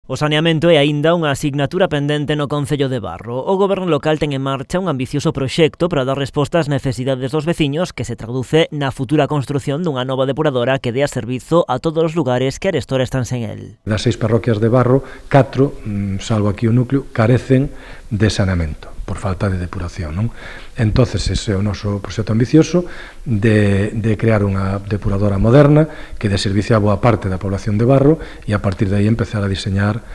O saneamento é aínda unha asignatura pendente no Concello de Barro. O Goberno local ten en marcha un ambicioso proxecto para dar resposta ás necesidades dos veciños que se traduce na futura construción dunha nova depuradora que dea servizo a todos os lugares que arestora están sen el. Das 6 parroquias de Barro, 4, salvo aquí o núcleo, carecen de saneamento por falta de depuración, non? Entonces, ese é o noso proxecto ambicioso de crear unha depuradora moderna que dé servicio a boa parte da población de Barro e a partir de aí empezar a diseñar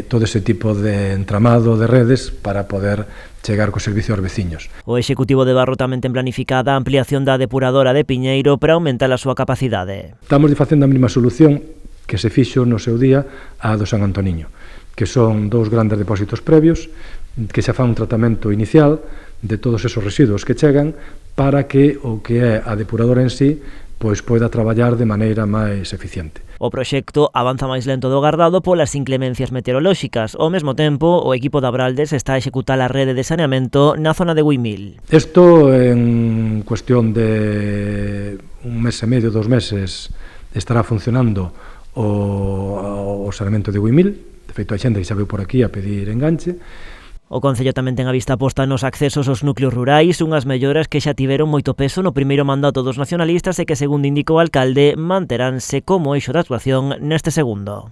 todo ese tipo de entramado de redes para poder chegar co servicio aos veciños. O Executivo de Barro tamén ten planificada a ampliación da depuradora de Piñeiro para aumentar a súa capacidade. Estamos facendo a mesma solución que se fixo no seu día a do San Antoniño, que son 2 grandes depósitos previos, que se fa un tratamento inicial de todos esos residuos que chegan para que o que é a depuradora en sí pois poida traballar de maneira máis eficiente. O proxecto avanza máis lento do agardado polas inclemencias meteorolóxicas. Ao mesmo tempo, o equipo de Abraldes está a executar a rede de saneamento na zona de Güimil. Isto en cuestión de 1 mes e medio, 2 meses, estará funcionando o saneamento de Güimil. De feito, a xente que xa veu por aquí a pedir enganche. O Concello tamén ten a vista posta nos accesos aos núcleos rurais, unhas melloras que xa tiveron moito peso no primeiro mandato dos nacionalistas e que, segundo indicou o alcalde, manteránse como eixo de actuación neste segundo.